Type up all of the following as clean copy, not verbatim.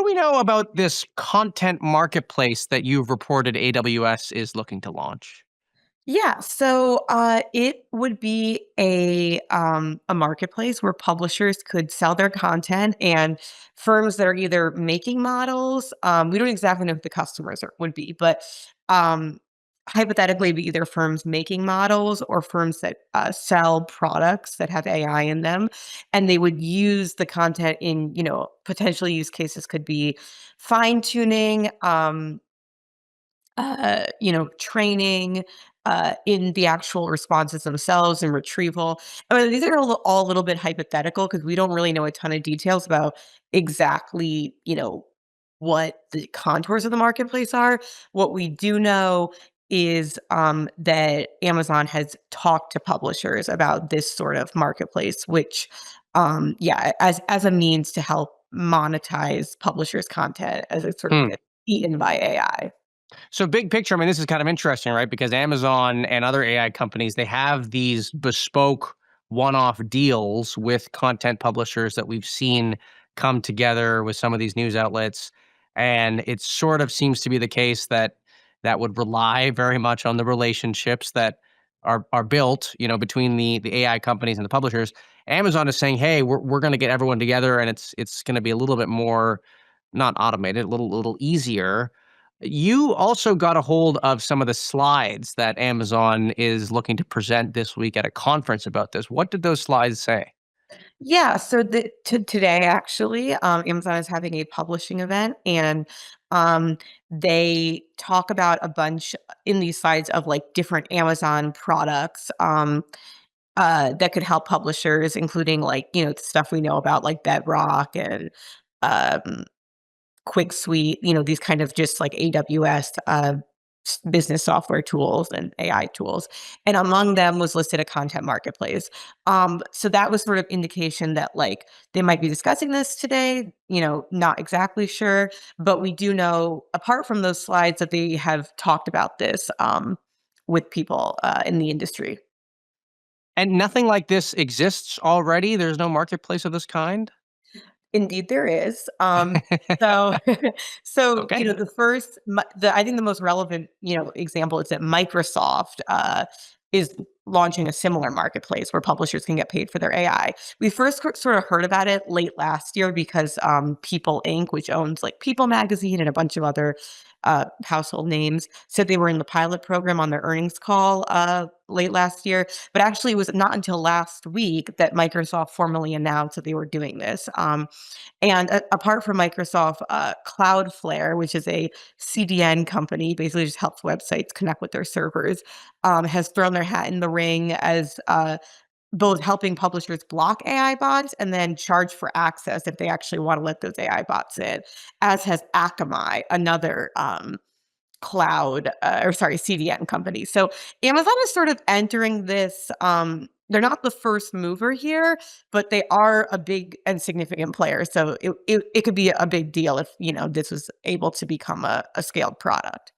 we know about this content marketplace that you've reported AWS is looking to launch? Yeah, it would be a marketplace where publishers could sell their content and firms that are either making models. We don't exactly know who the customers would be, but um, hypothetically, it'd be either firms making models or firms that sell products that have AI in them, and they would use the content in potential use cases could be fine tuning. Training in the actual responses themselves and retrieval. I mean, these are all a little bit hypothetical because we don't really know a ton of details about exactly, what the contours of the marketplace are. What we do know is that Amazon has talked to publishers about this sort of marketplace, which, yeah, as a means to help monetize publishers' content as it sort of Hmm. gets eaten by AI. So big picture, I mean, this is kind of interesting, right? Because Amazon and other AI companies, they have these bespoke one-off deals with content publishers that we've seen come together with some of these news outlets. And it sort of seems to be the case that that would rely very much on the relationships that are built, between the AI companies and the publishers. Amazon is saying, hey, we're going to get everyone together and it's going to be a little bit more not automated, a little easier. You also got a hold of some of the slides that Amazon is looking to present this week at a conference about this. What did those slides say? Yeah, so today actually, Amazon is having a publishing event, and they talk about a bunch in these slides of like different Amazon products that could help publishers, including like the stuff we know about like Bedrock and um, Quick Suite, these kind of just like AWS business software tools and AI tools. And among them was listed a content marketplace. So that was sort of indication that like they might be discussing this today, not exactly sure. But we do know, apart from those slides, that they have talked about this with people in the industry. And nothing like this exists already? There's no marketplace of this kind? Indeed, there is. So, Okay. the first, I think the most relevant, example is that Microsoft is launching a similar marketplace where publishers can get paid for their AI. We first sort of heard about it late last year because People Inc., which owns like People Magazine and a bunch of other household names, said they were in the pilot program on their earnings call late last year. But actually, it was not until last week that Microsoft formally announced that they were doing this. And apart from Microsoft, Cloudflare, which is a CDN company, basically just helps websites connect with their servers, has thrown their hat in the ring as both helping publishers block AI bots and then charge for access if they actually want to let those AI bots in, as has Akamai, another CDN company. So Amazon is sort of entering this. They're not the first mover here, but they are a big and significant player. So it could be a big deal if this was able to become a scaled product.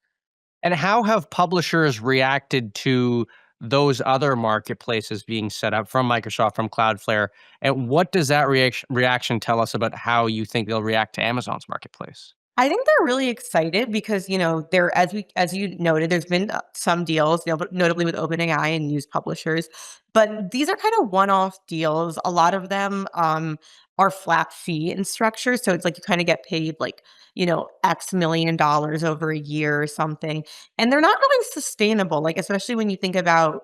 And how have publishers reacted to those other marketplaces being set up from Microsoft, from Cloudflare? And what does that reaction tell us about how you think they'll react to Amazon's marketplace? I think they're really excited because, there as you noted, there's been some deals, but notably with OpenAI and news publishers, but these are kind of one-off deals. A lot of them are flat fee in structure, so it's like you kind of get paid like X million dollars over a year or something, and they're not really sustainable. Like especially when you think about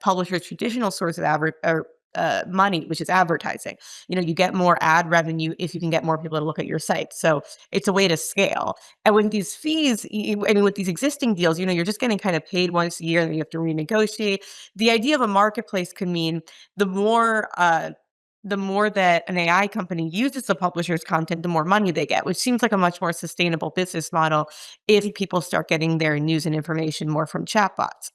publishers' traditional source of money, which is advertising. You get more ad revenue if you can get more people to look at your site. So it's a way to scale. And with these fees, I mean, with these existing deals, you're just getting kind of paid once a year, and then you have to renegotiate. The idea of a marketplace could mean the more the more that an AI company uses the publisher's content, the more money they get, which seems like a much more sustainable business model if people start getting their news and information more from chatbots.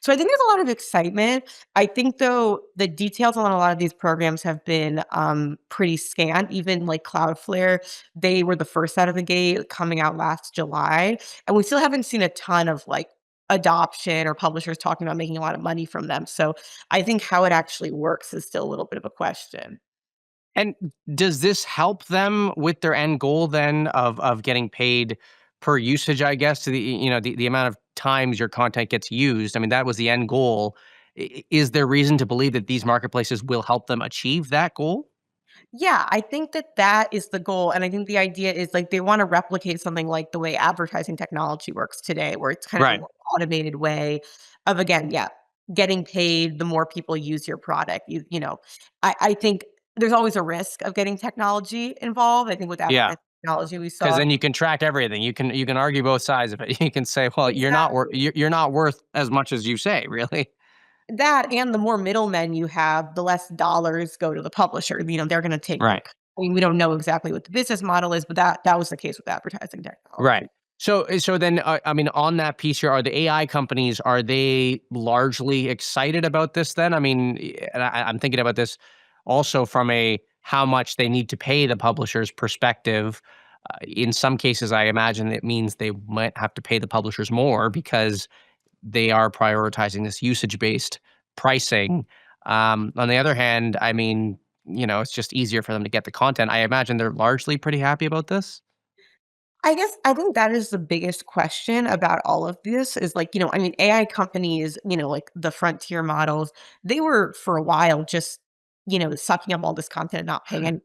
So I think there's a lot of excitement. I think, though, the details on a lot of these programs have been pretty scant. Even like Cloudflare, they were the first out of the gate coming out last July. And we still haven't seen a ton of like adoption or publishers talking about making a lot of money from them. So I think how it actually works is still a little bit of a question. And does this help them with their end goal then of getting paid per usage, I guess, to the amount of times your content gets used? I mean, that was the end goal. Is there reason to believe that these marketplaces will help them achieve that goal? Yeah, I think that that is the goal, and I think the idea is, like, they wanna replicate something like the way advertising technology works today, where it's kind of a Right. more automated way of, again, yeah, getting paid the more people use your product. I think there's always a risk of getting technology involved. I think with Yeah. advertising technology, we Because saw then you can track everything. You can argue both sides of it. You can say, well, exactly. you're not worth as much as you say, really. That and the more middlemen you have, the less dollars go to the publisher. They're gonna take Right. I mean, we don't know exactly what the business model is, but that was the case with advertising Right. technology. So then, I mean, on that piece here, are the AI companies, are they largely excited about this then? I mean, and I'm thinking about this also from a how much they need to pay the publishers perspective. In some cases, I imagine it means they might have to pay the publishers more because they are prioritizing this usage-based pricing. On the other hand, I mean, it's just easier for them to get the content. I imagine they're largely pretty happy about this. I guess I think that is the biggest question about all of this is like, I mean, AI companies, like the frontier models, they were for a while just, sucking up all this content and not paying any.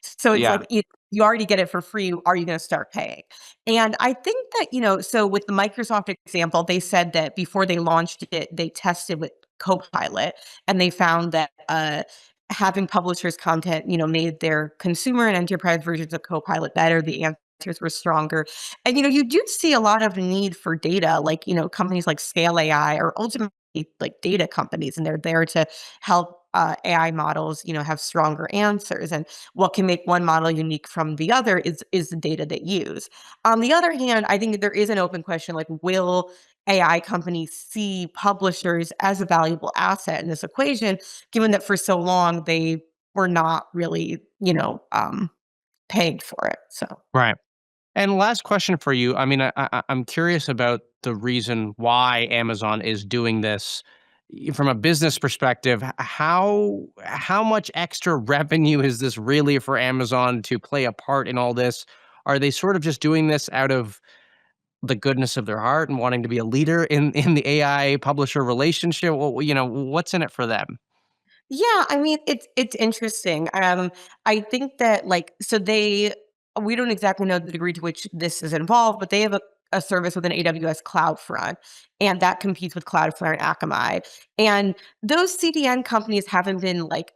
So it's Yeah. like you already get it for free. Are you going to start paying? And I think that, so with the Microsoft example, they said that before they launched it, they tested with Copilot and they found that having publishers' content, made their consumer and enterprise versions of Copilot better. The answers were stronger. And, you do see a lot of need for data, like, companies like Scale AI or ultimately like data companies, and they're there to help AI models, have stronger answers. And what can make one model unique from the other is the data they use. On the other hand, I think there is an open question like, will AI companies see publishers as a valuable asset in this equation, given that for so long they were not really, paying for it. So Right. And last question for you. I mean, I'm curious about the reason why Amazon is doing this from a business perspective. How much extra revenue is this really for Amazon to play a part in all this? Are they sort of just doing this out of the goodness of their heart and wanting to be a leader in the AI publisher relationship? Well, what's in it for them? yeah, I mean, it's interesting. I think that like so they we don't exactly know the degree to which this is involved, but they have a service with an AWS CloudFront, and that competes with Cloudflare and Akamai. And those CDN companies haven't been like,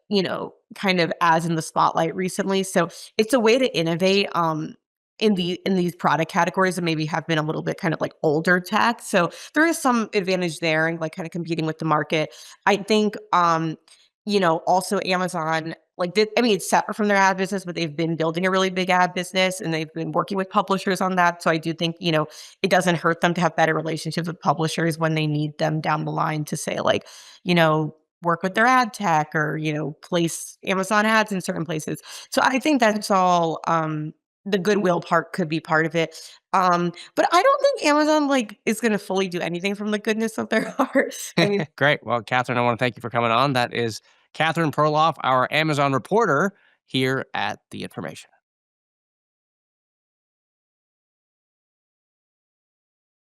kind of as in the spotlight recently. So it's a way to innovate in these product categories and maybe have been a little bit kind of like older tech. So there is some advantage there and like kind of competing with the market. I think also Amazon, like, I mean, it's separate from their ad business, but they've been building a really big ad business and they've been working with publishers on that. So I do think, it doesn't hurt them to have better relationships with publishers when they need them down the line to say, like, work with their ad tech or, place Amazon ads in certain places. So I think that's all the goodwill part could be part of it. But I don't think Amazon like is gonna fully do anything from the goodness of their heart. I mean, Great. Well, Catherine, I want to thank you for coming on. That is Catherine Perloff, our Amazon reporter here at The Information.